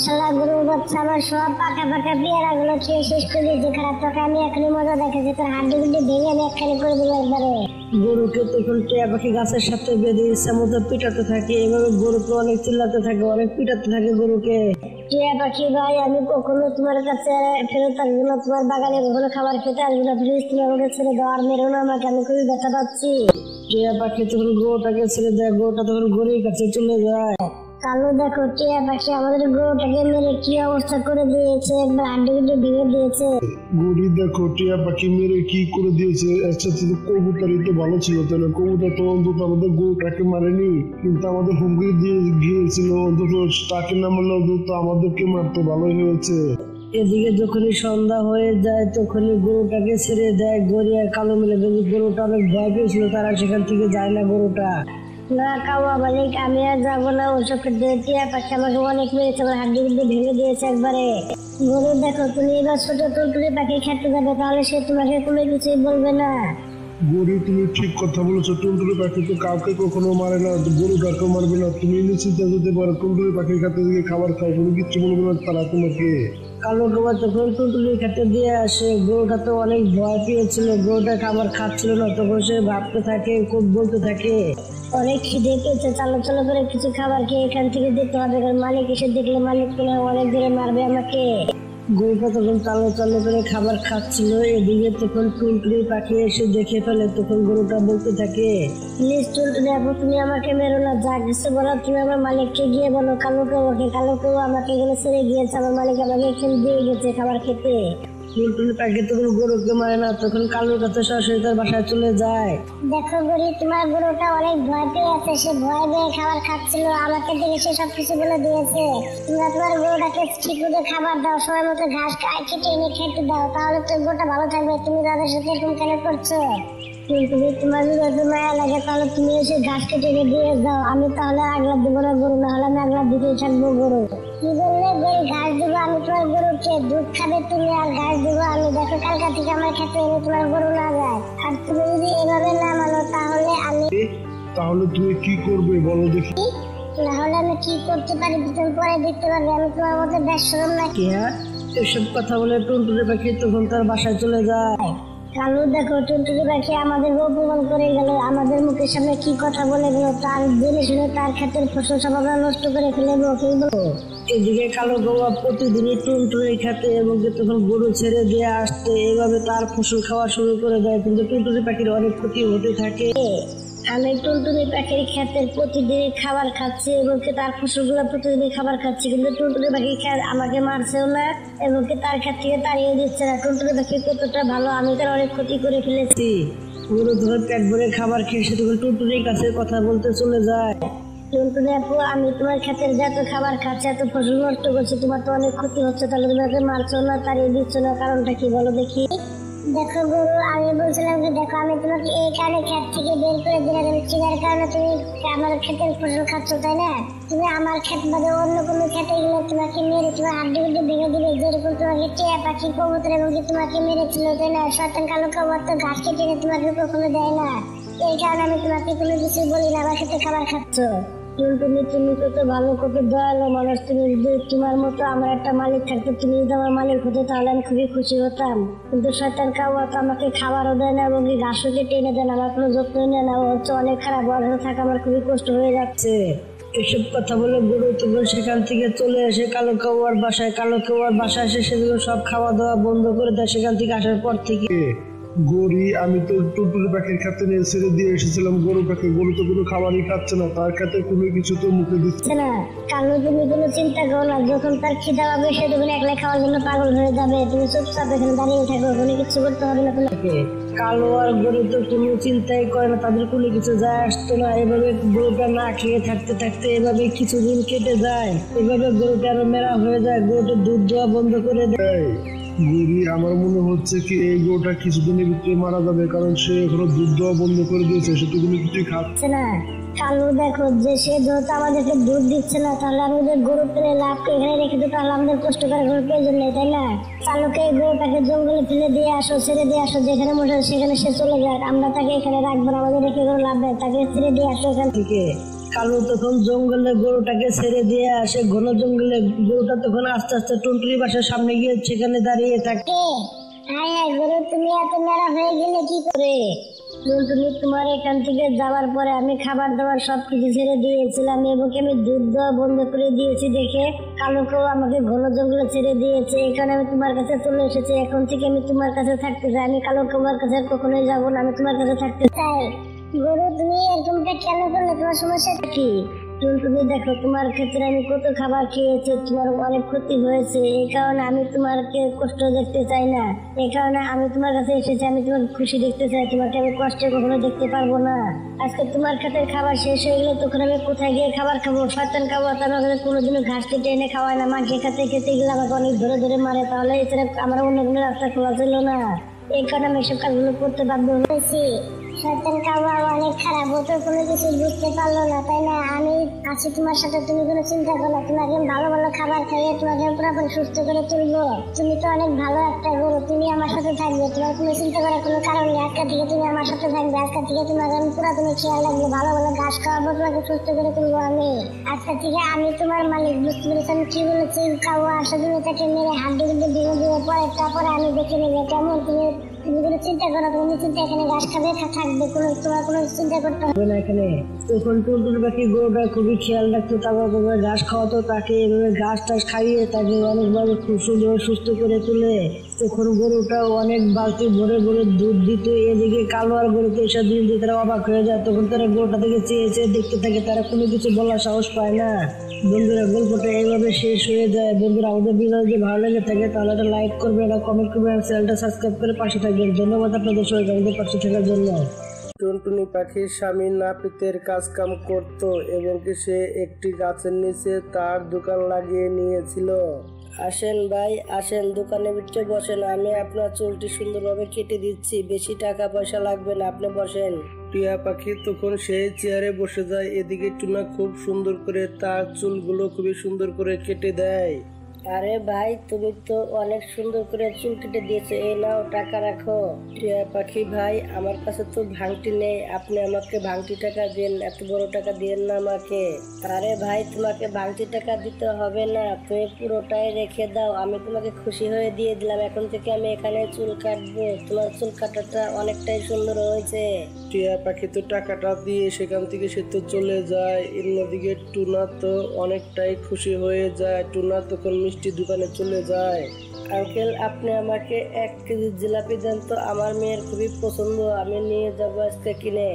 শালা গরুর বাচ্চা আমার সব পাকা পাকা পেয়ারা গুলো খেয়ে শেষ করে দিয়েছে। খারাপ টাকা আমি এখনই মজা দেখেছি, তোর হাড্ডি গুড্ডি ভেঙে আমি একখানে করে দেবো একবারে। গরুকে তখন টিয়া পাখি গাছের সাথে বেঁধে ইচ্ছা মতো পিটাতে থাকে। এভাবে গরুকে অনেক চিল্লাতে থাকে, অনেক পিটাতে থাকে গরুকে। টিয়া পাখি ভাই, আমি কখনো তোমার কাছে ফেরত আসবো না, তোমার বাগানে কখনো খাবার খেতে আসবো না, প্লিজ তুমি আমাকে ছেড়ে দাও, আর মেরো না আমাকে, আমি খুবই ব্যথা পাচ্ছি। টিয়া পাখি তখন গরুটাকে ছেড়ে দেয়, গরুটা তখন গরুর কাছে চলে যায়। কালু দেখো, টিয়া পাখি আমাদের গরুটাকে মেরে কি অবস্থা করে দিয়েছে, একবার হাড্ডি গুড্ডি ভেঙে দিয়েছে। গরু দেখো, টিয়া পাখি মেরে কি করে দিয়েছে। আচ্ছা, কবুতরই তো ভালো ছিল, তাহলে কবুতর তো অন্তত আমাদের গরুটাকে মারেনি, কিন্তু আমাদের হুমকি দিয়ে গিয়েছিল, অন্তত তাকে না মারলে অন্তত আমাদেরকে মারতে, ভালোই হয়েছে। এদিকে যখনই সন্ধ্যা হয়ে যায় তখনই গরুটাকে ছেড়ে দেয়। গরু আর কালো মিলে গরুটা অনেক ভয় পেয়েছিল, তারা সেখান থেকে যায় না গরুটা। না কাওয়া মালিক, আমি আর যাবো না ওসব খেতে। টিয়া পাখি আমাকে অনেক মেরেছে, আমার হাড্ডি গুড্ডি ভেঙে দিয়েছে একবারে। গরু দেখো, তুমি এবার ছোট টুলটুলি পাখি খেতে যাবে, তাহলে সে তোমাকে কোনো কিছুই বলবে না। গরু, তুমি ঠিক কথা বলেছো, টুনটুনি পাখি তো কাউকে কখনো মারে না, গরু কাউকে মারবে না, তুমি নিশ্চিন্তে যেতে পারো, টুনটুনি পাখির কাছে গিয়ে খাবার খাও, কোনো কিচ্ছু বলবে না তারা তোমাকে। কালো গোবর তখন টুনটুনির খেতে দিয়ে আসে। গরুটা তো অনেক ভয় পেয়েছিল, গরুটা খাবার খাচ্ছিল না, তখন সে ভাবতে থাকে, খুব বলতে থাকে, অনেক খিদে পেয়েছে, চালো চালো করে কিছু খাবার খেয়ে এখান থেকে যেতে হবে, কারণ মালিক এসে দেখলে মালিক মনে হয় অনেক দূরে মারবে আমাকে। গরুটা তখন চালো চালো করে খাবার খাচ্ছিল। এদিকে তখন টুনটুনি পাখি এসে দেখে ফেলে, তখন গরুটা বলতে থাকে, প্লিজ টুলটুনি আপু, তুমি আমাকে মেরো না, যা কিছু বলো তুমি আমার মালিককে গিয়ে বলো, কালুকেও আমাকে এগুলো ছেড়ে গিয়েছে, আমার মালিক আমাকে এখানে দিয়ে গেছে খাবার খেতে। টুনটুনি পাখি তখন গরুকে মারে না, তখন কালুর কাছে সরাসরি তার বাসায় চলে যায়। দেখো গরি, তোমার গরুটা অনেক ভয় পেয়ে আছে, সে ভয় পেয়ে খাবার খাচ্ছিল, আমাকে দেখে সে সবকিছু বলে দিয়েছে। তোমরা তোমার গরুটাকে ঠিক মতো খাবার দাও, সময় মতো ঘাস কেটে এনে খেতে দাও, তাহলে তোর গরুটা ভালো থাকবে। তুমি তাদের সাথে এরকম কেন করছো? কিন্তু তোমার যদি এত মায়া লাগে তাহলে তুমি এসে ঘাস কেটে এনে দিয়ে যাও, আমি তাহলে আগলা দিব না গরু, না হলে আমি আগলা দিকেই থাকবো গরু। কি বললে গরু? ঘাস দিব আমি তোমার গরুকে, দুধ খাবে তুমি আর ঘাস দিব আমি। দেখো কালকা থেকে আমার খেতে এনে তোমার গরু না যায়, আর তুমি যদি এভাবে না মানো তাহলে আমি, তাহলে তুমি কি করবে বলো দেখি? না হলে আমি কি করতে পারি তুমি পরে দেখতে পারবে। আমি তোমার মধ্যে বেশ শরম নাকি? হ্যাঁ, এসব কথা বলে টুনটুনি পাখি তখন তার বাসায় চলে যায়। কালু দেখো, টুনটুনি পাখি আমাদের অপমান করে গেল, আমাদের মুখের সামনে কি কথা বলে গেল, তার জেনে শুনে তার ক্ষেতের ফসল সব আমরা নষ্ট করে ফেলবো, কি বলবো? এদিকে কালো গোয়া প্রতিদিনই টুনটুনির খেতে এবং তখন গরু ছেড়ে দিয়ে আসতে, এভাবে তার ফসল খাওয়া শুরু করে দেয়, কিন্তু টুনটুনি পাখির অনেক ক্ষতি হতে থাকে। আমি টুনটুনি পাখির ক্ষেতের প্রতিদিনই খাবার খাচ্ছি এবং তার ফসলগুলো প্রতিদিনই খাবার খাচ্ছি, কিন্তু টুনটুনি পাখির ক্ষেত আমাকে মারছেও না এবং তার ক্ষেত থেকে তাড়িয়ে দিচ্ছে না। টুনটুনি পাখি কতটা ভালো, আমি তার অনেক ক্ষতি করে ফেলেছি। গরু তখন পেট ভরে খাবার খেয়ে সে তখন টুনটুনির কাছে কথা বলতে চলে যায়। টুনটুনি আপু, আমি তোমার ক্ষেতের যত খাবার খাচ্ছি, এত ফসল নষ্ট করছি, তোমার তো অনেক ক্ষতি হচ্ছে, তাহলে তুমি আমাকে মারছো না, তাড়িয়ে দিচ্ছ না, কারণটা কি বলো দেখি? দেখো গরু, আমি বলছিলাম যে দেখো, আমি তোমাকে এই কারণে ক্ষেত থেকে বের করে দিলাম, আমি চিনার কারণে তুমি আমার ক্ষেতের ফসল খাচ্ছ, তাই না? তুমি আমার ক্ষেত বাদে অন্য কোনো ক্ষেতে গেলে তোমাকে মেরে তোমার হাড্ডি গুড্ডি ভেঙে দিবে, যেরকম তোমাকে টিয়া পাখি কবুতর এবং তোমাকে মেরেছিল, তাই না? শয়তান কালো কবুতর তো ঘাস কেটে তোমাকে কখনো দেয় না, এই কারণে আমি তোমাকে কোনো কিছু বলি না, আমার ক্ষেতে খাবার খাচ্ছ। টুনটুনি, তুমি কত ভালো, কত দয়ালু মানুষ, তুমি যদি তোমার মতো আমার একটা মালিক থাকতো, তুমি যদি আমার মালিক হতো, তাহলে আমি খুবই খুশি হতাম। কিন্তু শয়তান কাউয়া তো আমাকে খাবারও দেয় না এবং ঘাসও কেটে এনে দেয় না, আমার কোনো যত্ন নেয় না, ও হচ্ছে অনেক খারাপ, ওর সাথে থাকা আমার খুবই কষ্ট হয়ে যাচ্ছে। এসব কথা বলে গরু তখন সেখান থেকে চলে এসে কালো কাউয়ার বাসায়, কালো কাউয়ার বাসায় এসে সেগুলো সব খাওয়া দাওয়া বন্ধ করে দেয় সেখান থেকে আসার পর থেকে। গরি, আমি তো টুনটুনি পাখির খাতে নিয়ে ছেড়ে দিয়ে এসেছিলাম গরুটাকে। গরু তো কোনো খাবারই খাচ্ছে না, তার খাতে কোনো কিছু তো মুখে দিচ্ছে না কালো, তুমি কোনো চিন্তা করো না, যখন তার খিদা হবে সে তখন একলা খাওয়ার জন্য পাগল হয়ে যাবে, তুমি চুপচাপ এখানে দাঁড়িয়ে থাকো, কোনো কিছু করতে হবে না তোমাকে। কালো আর গরু তো কোনো চিন্তাই করে না, তাদের কোনো কিছু যায় আসতো না। এভাবে গরুটা না খেয়ে থাকতে থাকতে এভাবে কিছুদিন কেটে যায়, এভাবে গরুটা আরো মেরা হয়ে যায়, গরুটা দুধ দেওয়া বন্ধ করে দেয়। গরি, আমার মনে হচ্ছে কি এই গরুটা কিছুদিনের ভিতরে মারা যাবে, কারণ সে এখনো দুধ দেওয়া বন্ধ করে দিয়েছে, সে তো কোনো কিছুই খাচ্ছে না। কালু দেখো, যে সে যেহেতু আমাদেরকে দুধ দিচ্ছে না, তাহলে আমাদের গরু পেলে লাভ এখানে রেখে দিতে, তাহলে আমাদের কষ্ট করে গরু প্রয়োজন নেই, তাই না? কালুকে এই গরুটাকে জঙ্গলে ফেলে দিয়ে আসো, ছেড়ে দিয়ে আসো, যেখানে মনে হয় সেখানে সে চলে যাক, আমরা তাকে এখানে রাখবো না, আমাদের রেখে গরু লাভ নেই, তাকে ছেড়ে দিয়ে আসো এখান থেকে। কালু তখন জঙ্গলে গরুটাকে ছেড়ে দিয়ে আসে, ঘন জঙ্গলে গরুটা তখন আস্তে আস্তে টুনটুনির বাসার সামনে গিয়ে সেখানে দাঁড়িয়ে থাকে। হায় হায় গরু, তুমি এত মেরা হয়ে গেলে কি করে? টুনটুনি, তোমার এখান থেকে যাওয়ার পরে আমি খাবার দাবার সবকিছু ছেড়ে দিয়েছিলাম এবং আমি দুধ দেওয়া বন্ধ করে দিয়েছি দেখে কালোকেও আমাকে ঘন জঙ্গলে ছেড়ে দিয়েছে, এখানে আমি তোমার কাছে চলে এসেছি, এখন থেকে আমি তোমার কাছে থাকতে চাই, আমি কালো তোমার কাছে কখনোই যাবো না, আমি তোমার কাছে থাকতে চাই। গরু, তুমি এরকমটা কেন করলে? তোমার সমস্যাটা কি? টুনটুনি, দেখো, তোমার ক্ষেত্রে আমি কত খাবার খেয়েছি, তোমার অনেক ক্ষতি হয়েছে, এই কারণে আমি তোমাকে কষ্ট দেখতে চাই না, এই কারণে আমি তোমার কাছে এসেছি, আমি তোমার খুশি দেখতে চাই, তোমাকে আমি কষ্টে কখনো দেখতে পারবো না। আজকে তোমার ক্ষেতের খাবার শেষ হয়ে গেলে তখন আমি কোথায় গিয়ে খাবার খাবো? শয়তান খাবো, তার কাছে কোনোদিনও ঘাস কেটে এনে খাওয়ায় না, মাকে খেতে খেতে গেলে আমাকে অনেক ধরে ধরে মারে, তাহলে এছাড়া আমার অন্য কোনো রাস্তা খোলা ছিল না, এই কারণে আমি এসব কাজগুলো করতে বাধ্য হয়েছি। শয়তান কাউয়া অনেক খারাপ, ও তো কোনো কিছু বুঝতে পারলো না, তাই না? আমি আছি তোমার সাথে, তুমি কোনো চিন্তা করো না, তোমাকে ভালো ভালো খাবার খাইয়ে তোমাকে পুরোপুরি সুস্থ করে তুলবো। তুমি তো অনেক ভালো একটা গরু, তুমি আমার সাথে থাকবে, তোমার কোনো চিন্তা করার কোনো কারণ নেই, আজকে থেকে তুমি আমার সাথে থাকবে, আজকে থেকে তোমাকে আমি পুরোপুরি খেয়াল রাখবো, ভালো ভালো ঘাস খাওয়াবো, তোমাকে সুস্থ করে তুলবো আমি, আজকে থেকে আমি তোমার মালিক, বুঝতে পেরেছি আমি কি বলেছি? কাউয়া আসে, তুমি তাকে মেরে হাড্ডি গুড্ডি ভেঙে দিয়ে পরে তারপরে আমি দেখে নেবো কেমন, তুমি কোনো চিন্তা করো, তুমি চিন্তা এখানে ঘাস খাবে থাকবে, কোনো তোমার কোনো চিন্তা করতে হবে না এখানে। তখন টুনটুনি পাখি গরুটা খুবই খেয়াল রাখতো, তারপর ঘাস খাওয়াতো তাকে, এভাবে ঘাস টাস খাইয়ে তাকে অনেকভাবে খুব সুন্দর সুস্থ করে তুলে। তখন গরুটা অনেক বালতি ভরে ভরে দুধ দিত, এদিকে কালো আর গরুতে এসব দিন দিয়ে তারা অবাক হয়ে যায়, তখন তারা গরুটা থেকে চেয়ে চেয়ে দেখতে থাকে, তারা কোনো কিছু বলার সাহস পায় না। বন্ধুরা, গল্পটা এইভাবে শেষ হয়ে যায়। বন্ধুরা, আমাদের ভিডিও যদি ভালো লেগে থাকে তাহলে একটা লাইক করবে, একটা কমেন্ট করবে, আর চ্যানেলটা সাবস্ক্রাইব করে পাশে থাকবেন। ধন্যবাদ আপনাদের সবাইকে আমাদের পাশে থাকার জন্য। টুনটুনি পাখির স্বামী নাপিতের কাজ কাম করত এবং কি সে একটি গাছের নিচে তার দোকান লাগিয়ে নিয়েছিল। আসেন ভাই, আসেন, দোকানের ভিতরে বসেন, আমি আপনার চুলটি সুন্দরভাবে কেটে দিচ্ছি, বেশি টাকা পয়সা লাগবে না, আপনি বসেন। টিয়া পাখি তখন সেই চেয়ারে বসে যায়, এদিকে টুনা খুব সুন্দর করে তার চুলগুলো খুবই সুন্দর করে কেটে দেয়। আরে ভাই, তুমি তো অনেক সুন্দর করে চুল কেটে দিয়েছো, এই নাও টাকা রাখো। টিয়া পাখি ভাই, আমার কাছে তো ভাঙটি নেই, আপনি আমাকে ভাঙটি টাকা দিন, এত বড় টাকা দিয়েন না আমাকে। আরে ভাই, তোমাকে ভাঙতি টাকা দিতে হবে না, তুমি পুরোটাই রেখে দাও, আমি তোমাকে খুশি হয়ে দিয়ে দিলাম, এখন থেকে আমি এখানে চুল কাটবো, তোমার চুল কাটাটা অনেকটাই সুন্দর হয়েছে। টিয়া পাখি তো টাকাটা দিয়ে সেখান থেকে সে তো চলে যায়। অন্যদিকে টুনা তো অনেকটাই খুশি হয়ে যায়। টুনা তখন মিষ্টি দোকানে চলে যায়। আঙ্কেল, আপনি আমাকে 1 কেজি জিলাপি দেন তো, আমার মেয়ের খুবই পছন্দ, আমি নিয়ে যাবো আজকে কিনে।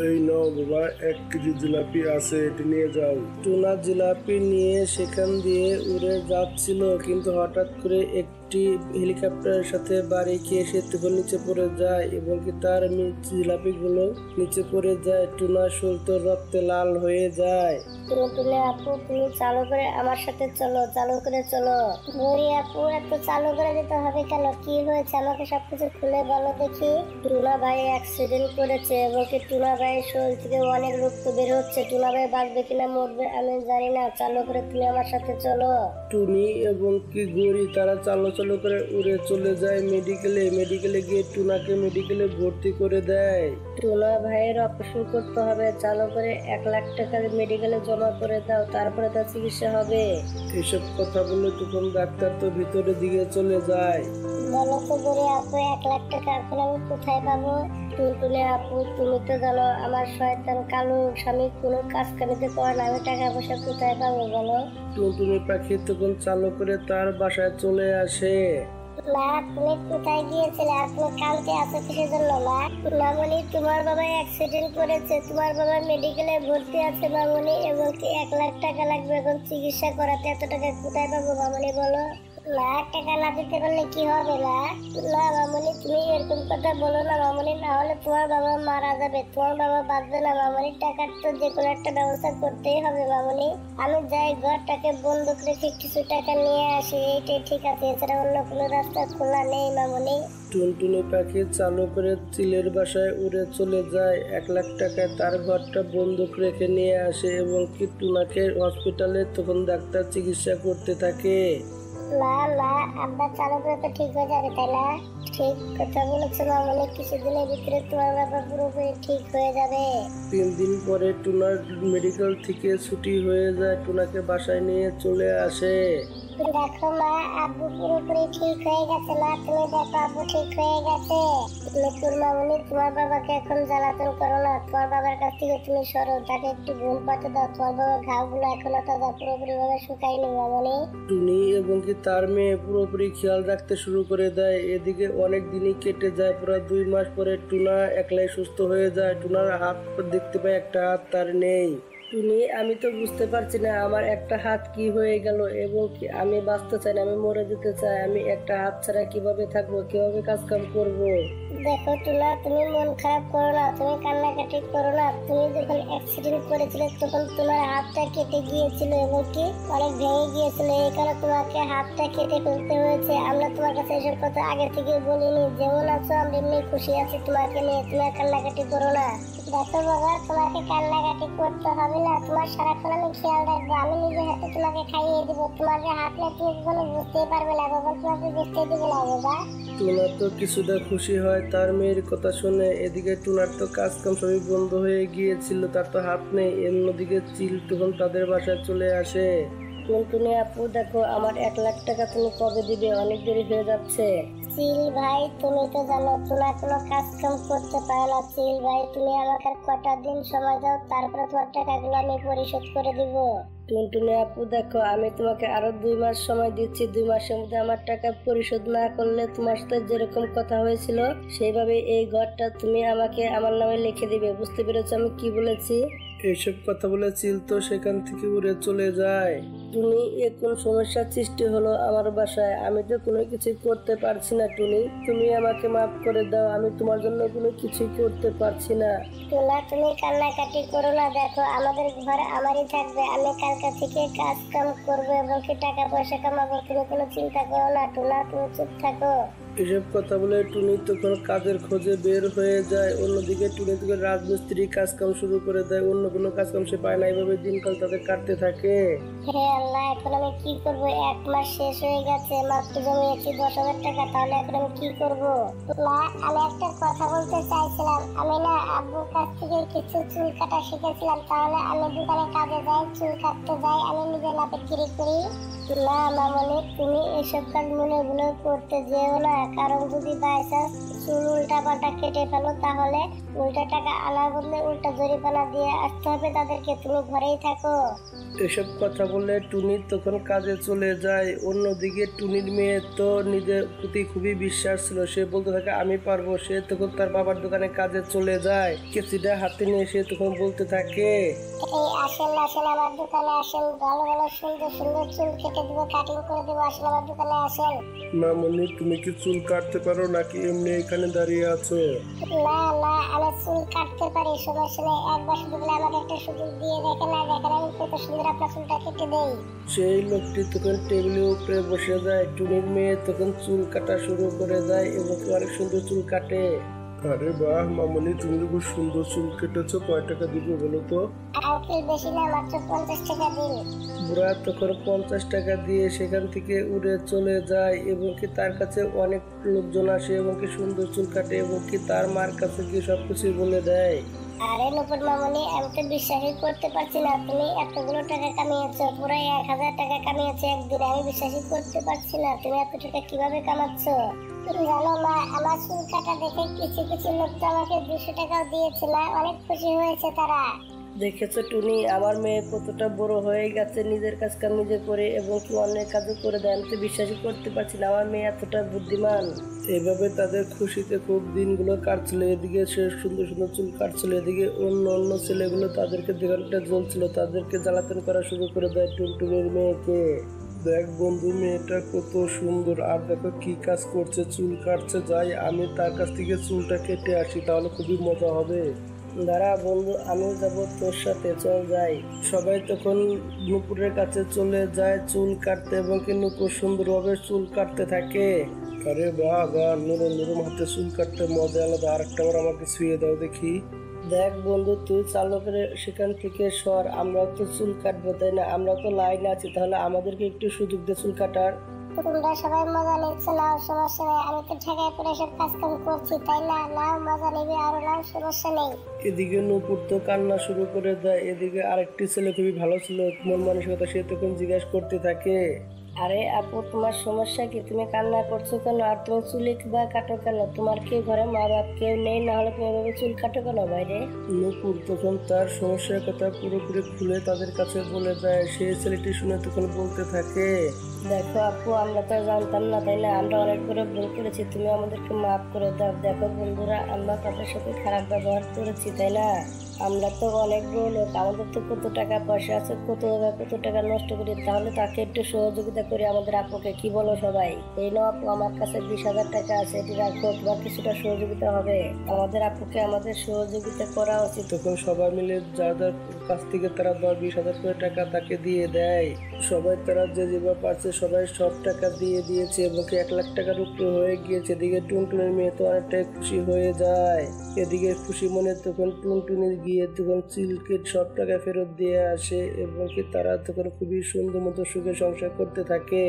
এই নাও বাবা, 1 কেজি জিলাপি আছে, এটি নিয়ে যাও। টুনা জিলাপি নিয়ে সেখান দিয়ে উড়ে যাচ্ছিল, কিন্তু হঠাৎ করে একটি মেয়েটি হেলিকপ্টারের সাথে বাড়ি খেয়ে সে তখন নিচে পড়ে যায় এবং কি তার জিলাপিগুলো নিচে পড়ে যায়। টুনার শরীর তো রক্তে লাল হয়ে যায়। টুনটুনি আপু তুমি চালু করে আমার সাথে চলো, চালু করে চলো। গৌরী আপু এত চালু করে দিতে হবে কেন? কি হয়েছে আমাকে সবকিছু খুলে বলো দেখি। টুনা ভাই অ্যাক্সিডেন্ট করেছে এবং কি টুনা ভাইয়ের শরীর থেকে অনেক রক্ত বের হচ্ছে। টুনা ভাই বাঁচবে কিনা মরবে আমি জানি না, চালু করে তুমি আমার সাথে চলো। টুনি এবং কি গৌরী তারা চালো চালো করে উড়ে চলে যায় মেডিকেলে গিয়ে টুনাকে মেডিকেলে ভর্তি করে দেয়। টুনা ভাইয়ের অপারেশন করতে হবে, চালু করে 1 লাখ টাকা মেডিকেলে জমা করে দাও, তারপরে তার চিকিৎসা হবে। এসব কথা বলে তখন ডাক্তার তো ভিতরের দিকে চলে যায়। বলো তো গৌরী আপু 1 লাখ টাকা এখন আমি কোথায় পাবো? টুনটুনি আপু তুমি তো জানো আমার শয়তান কালু স্বামী কোনো কাজ কামিতে করে না, আমি টাকা পয়সা কোথায় পাবো বলো? টুনটুনি পাখি তখন চালু করে তার বাসায় চলে আসে। মা তুমি কোথায় গিয়েছিলে আর তুমি কালকে আসো কিসের জন্য মা? মামনি তোমার বাবা অ্যাক্সিডেন্ট করেছে, তোমার বাবা মেডিকেলে ভর্তি আছে মামনি, এবং কি 1 লাখ টাকা লাগবে এখন চিকিৎসা করাতে। এত টাকা কোথায় পাবো মামনি বলো? মা টাকা না দিতে পারলে কি হবে মা? না মামনি তুমি এরকম কথা বলো না মামনি, না হলে তোমার বাবা মারা যাবে, তোমার বাবা বাঁচবে না মামনি। টাকার তো যে কোনো একটা ব্যবস্থা করতেই হবে মামনি। আমি যাই ঘরটাকে বন্ধক রেখে কিছু টাকা নিয়ে আসি, এইটাই ঠিক আছে, এছাড়া অন্য কোনো রাস্তা খোলা নেই মামনি। টুনটুনি পাখি চালু করে চিলের বাসায় উড়ে চলে যায়। 1 লাখ টাকায় তার ঘরটা বন্দুক রেখে নিয়ে আসে এবং কি টুনাকে হসপিটালে তখন ডাক্তার চিকিৎসা করতে থাকে। মা মা আব্বা চালু করে তো ঠিক হয়ে যাবে তাই না? ঠিক কথা বলেছো মামনি, কিছুদিনের ভিতরে তোমার বাবা পুরোপুরি ঠিক হয়ে যাবে। 3 দিন পরে টুনার মেডিকেল থেকে ছুটি হয়ে যায়। টুনাকে বাসায় নিয়ে চলে আসে। দেখো মা আব্বু পুরোপুরি ঠিক হয়ে গেছে মা, তুমি দেখো আব্বু ঠিক হয়ে গেছে। নতুন মামনি তোমার বাবাকে এখন জ্বালাতন করো না, তোমার বাবার কাছ থেকে তুমি সরো, তাকে একটু ঘুম পাতে দাও, তোমার বাবার ঘাওগুলো এখনো তাজা পুরোপুরি ভাবে শুকায়নি মামনি। টুনি এবং কি তার মেয়ে পুরোপুরি খেয়াল রাখতে শুরু করে দেয়। এদিকে অনেক দিনই কেটে যায়, পুরো 2 মাস পরে টুনা একলাই সুস্থ হয়ে যায়। টুনার হাত দেখতে পায়, একটা হাত তার নেই। টুনি আমি তো বুঝতে পারছি না আমার একটা হাত কি হয়ে গেল, এবং কি আমি বাঁচতে চাই না, আমি মরে যেতে চাই, আমি একটা হাত ছাড়া কিভাবে থাকবো, কিভাবে কাজ কাম করবো? দেখো টুনা তুমি মন খারাপ করো না, তুমি কান্নাকাটি করো না। তুমি যখন অ্যাক্সিডেন্ট করেছিলে তখন তোমার হাতটা কেটে গিয়েছিল এবং কি অনেক ভেঙে গিয়েছিল, এই কারণে তোমাকে হাতটা কেটে ফেলতে হয়েছে। আমরা তোমার কাছে এসব কথা আগে থেকে বলিনি, যেমন আছো আমরা এমনি খুশি আছি তোমাকে নিয়ে, তুমি আর কান্নাকাটি করো না। দেখো বাবা তোমাকে কান্নাকাটি করতে হবে না, তোমার সারাক্ষণ আমি খেয়াল রাখবো, আমি নিজে হাতে তোমাকে খাইয়ে দিব, তোমার যে হাত নেই তুমি কখনো বুঝতেই পারবে না, বাবা তোমাকে বুঝতে দিবে না বাবা। টুনা তো কিছুটা খুশি হয় তার মেয়ের কথা শুনে। এদিকে টুনার তো কাজ কাম সবই বন্ধ হয়ে গিয়েছিল, তার তো হাত নেই। অন্যদিকে চিল তখন তাদের বাসায় চলে আসে। টুনটুনি আপু দেখো আমার 1 লাখ টাকা তুমি কবে দিবে? অনেক দেরি হয়ে যাচ্ছে। চিল ভাই তুমি তো জানো তোমার কোনো কাজ কাম করতে পারো না। চিল ভাই তুমি আমাকে কটা দিন সময় দাও, তারপরে তোমার টাকাগুলো আমি পরিশোধ করে দিব। টুনটুনি আপু দেখো আমি তোমাকে আরো 2 মাস সময় দিচ্ছি, 2 মাসের মধ্যে আমার টাকা পরিশোধ না করলে তোমার সাথে যেরকম কথা হয়েছিল সেইভাবে এই ঘরটা তুমি আমাকে আমার নামে লিখে দিবে। বুঝতে পেরেছো আমি কি বলেছি? এইসব কথা বলে চিল তো সেখান থেকে উড়ে চলে যায়। টুনি কোন সমস্যার সৃষ্টি হলো আমার বাসায়, আমি তো কোনো কিছু করতে পারছি না। টুনি তুমি আমাকে মাফ করে দাও, আমি তোমার জন্য কোনো কিছুই করতে পারছি না। টুনা তুমি কান্নাকাটি করো না, দেখো আমাদের ঘর আমারই থাকবে, আমি কালকা থেকে কাজ কাম করবো এবং কি টাকা পয়সা কামাবো, তুমি কোনো চিন্তা করো না। টুনা তুমি চুপ থাকো। এসব কথা বলে টুনি তখন কাজের খোঁজে বের হয়ে যায়। অন্যদিকে টুনি তখন রাজমিস্ত্রি কাজ কাম শুরু করে দেয়, অন্য কোনো কাজ কাম সে পায় না। এইভাবে দিনকাল তাদের কাটতে থাকে। হে আল্লাহ এখন আমি কি করবো? 1 মাস শেষ হয়ে গেছে, মাত্র জমিয়েছি 10,000 টাকা, তাহলে এখন আমি কি করবো? মা আমি একটা কথা বলতে চাইছিলাম, আমি না আব্বুর কাছ থেকে কিছু চুল কাটা শিখেছিলাম, তাহলে আমি দোকানে কাজে যাই, চুল কাটতে যাই, আমি নিজে লাভে কিরি করি। না মামনি তুমি এসব কাজ মনে ভুলে করতে যেও না, কারণ যদি বাই চান্স চুল উল্টা পাল্টা কেটে ফেলো, তাহলে উল্টা টাকা আনার বদলে উল্টা জরিমানা দিয়ে আসতে হবে তাদেরকে। তুমি ঘরেই থাকো। এসব কথা বলে টুনি তখন কাজে চলে যায়। অন্যদিকে টুনির মেয়ে তো নিজের প্রতি খুবই বিশ্বাস ছিল, সে বলতে থাকে আমি পারবো। সে তখন তার বাবার দোকানে কাজে চলে যায়। কেচিটা হাতে নিয়ে সে তখন বলতে থাকে, এই আসেন আসেন আমার দোকানে আসেন, ভালো ভালো সুন্দর সুন্দর চুল কেটে দিব, কাটিং করে দিব, আসেন আমার দোকানে আসেন। মামনি, তুমি কি চুল কাটতে পারো নাকি এমনি এখানে দাঁড়িয়ে আছো? না না, আমি চুল কাটতে পারি, সমস্যা নেই। একবার শুধু বলে আমাকে একটা সুযোগ দিয়ে দেখেন, না দেখেন আমি কত সুন্দর আপনার চুলটা কেটে দেই। সেই লোকটি তখন টেবিলের উপরে বসে যায়। টুনির মেয়ে তখন চুল কাটা শুরু করে দেয় এবং অনেক সুন্দর চুল কাটে। আরে বাহ মামনি, তুমি তো খুব সুন্দর চুল কেটেছো, কয় টাকা দিবে বলো তো? আঙ্কেল বেশি না, মাত্র 50 টাকা দিন। বুড়া তখন 50 টাকা দিয়ে সেখান থেকে উড়ে চলে যায় এবং কি তার কাছে অনেক লোকজন আসে এবং কি সুন্দর চুল কাটে এবং কি তার মার কাছে গিয়ে সবকিছু বলে দেয়। আরে নুপুর মামনি, আমি তো বিশ্বাসই করতে পারছি না, তুমি এতগুলো টাকা কামিয়েছো, পুরো 1000 টাকা কামিয়েছো একদিনে। আমি বিশ্বাসই করতে পারছি না, তুমি এত টাকা কিভাবে কামাচ্ছ? তুমি জানো মা, আমার চুল কাটা দেখে কিছু কিছু লোক তো আমাকে 200 টাকাও দিয়েছে না, অনেক খুশি হয়েছে তারা। দেখেছো টুনি, আমার মেয়ে কতটা বড় হয়ে গেছে, নিজের কাজ কাম নিজে করে এবং কি অন্যের কাজও করে দেয়। আমি তো বিশ্বাসই করতে পারছি না আমার মেয়ে এতটা বুদ্ধিমান। এভাবে তাদের খুশিতে খুব দিনগুলো কাটছিল। এদিকে সে সুন্দর সুন্দর চুল কাটছিল, এদিকে অন্য অন্য ছেলেগুলো তাদেরকে দেখানটা জ্বলছিল, তাদেরকে জ্বালাতন করা শুরু করে দেয় টুনটুনির মেয়েকে। দেখ বন্ধু, মেয়েটা কত সুন্দর, আর দেখো কি কাজ করছে, চুল কাটছে। যাই আমি তার কাছ থেকে চুলটা কেটে আসি, তাহলে খুবই মজা হবে। দাঁড়া বন্ধু, আমিও যাবো তোর সাথে, চল যাই। সবাই তখন নুপুরের কাছে চলে যায় চুল কাটতে এবং কি নুপুর সুন্দরভাবে চুল কাটতে থাকে। আরে বাহ বাহ, নরম নরম হাতে চুল কাটতে মজা আলাদা। আরেকটা বার আমাকে শুয়ে দাও দেখি। দেখ বন্ধু, তুই চালু করে সেখান থেকে সর, আমরা তো চুল কাটবো তাই না, আমরা তো লাইনে আছি, তাহলে আমাদেরকে একটু সুযোগ দে চুল কাটার। তোমরা সবাই মজা নিচ্ছ, নাও, সমস্যা নেই। আমি তো ঢাকায় পরে সব কাজ কাম করছি, তাই না? নাও, মজা নেবে আরো, নাও, সমস্যা নেই। এদিকে নুপুর তো কান্না শুরু করে দেয়। এদিকে আরেকটি ছেলে খুবই ভালো ছিল, মন মানসিকতা, সে তখন জিজ্ঞাসা করতে থাকে, আরে আপু, তোমার সমস্যা কি? তুমি কান্না করছো কেন? আর তুমি চুল বা কাটো কেন? তোমার কি ঘরে মা বাপ কেউ নেই? না হলে তুমি এভাবে চুল কাটো কেন বাইরে? নুপুর তখন তার সমস্যার কথা পুরোপুরি খুলে তাদের কাছে বলে দেয়। সেই ছেলেটি শুনে তখন বলতে থাকে, দেখো আপু, আমরা তো জানতাম না তাই না, আমরা অনেক করে ভুল করেছি, তুমি আমাদেরকে মাফ করে দাও। দেখো বন্ধুরা, আমরা তাদের সাথে খারাপ ব্যবহার করেছি তাই না, আমরা তো অনেক বড় লোক, আমাদের তো কত টাকা পয়সা আছে, কত টাকা নষ্ট করি, তাহলে তাকে একটু সহযোগিতা করি আমাদের আপুকে, কি বলো সবাই? এই নাও আপু, আমার কাছে 20,000 টাকা আছে, এটি রাখো, তোমার কিছুটা সহযোগিতা হবে, আমাদের আপুকে আমাদের সহযোগিতা করা উচিত। তখন সবাই মিলে যাদের কাছ থেকে তারা 10-20,000 করে টাকা তাকে দিয়ে দেয়। সবাই তারা যে যেভাবে পারছে সবাই সব টাকা দিয়ে দিয়েছে এবং 1 লাখ টাকার উপরে হয়ে গিয়েছে। এদিকে টুনটুনির মেয়ে তো অনেকটাই খুশি হয়ে যায়। এদিকে খুশি মনে তখন টুনটুনি গিয়ে তখন সিল্কের সব টাকা ফেরত দিয়ে আসে এবং কি তারা তখন খুবই সুন্দর মতো সুখে সংসার করতে থাকে।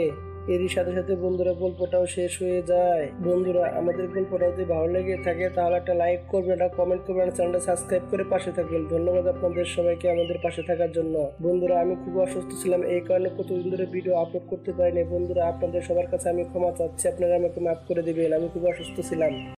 এরই সাথে সাথে বন্ধুরা, গল্পটাও শেষ হয়ে যায়। বন্ধুরা, আমাদের গল্পটা যদি ভালো লেগে থাকে তাহলে একটা লাইক করবেন, একটা কমেন্ট করবেন, চ্যানেলটা সাবস্ক্রাইব করে পাশে থাকবেন। ধন্যবাদ আপনাদের সবাইকে আমাদের পাশে থাকার জন্য। বন্ধুরা, আমি খুব অসুস্থ ছিলাম, এই কারণে কতদিন ধরে ভিডিও আপলোড করতে পারিনি। বন্ধুরা, আপনাদের সবার কাছে আমি ক্ষমা চাচ্ছি, আপনারা আমাকে মাফ করে দিবেন, আমি খুব অসুস্থ ছিলাম।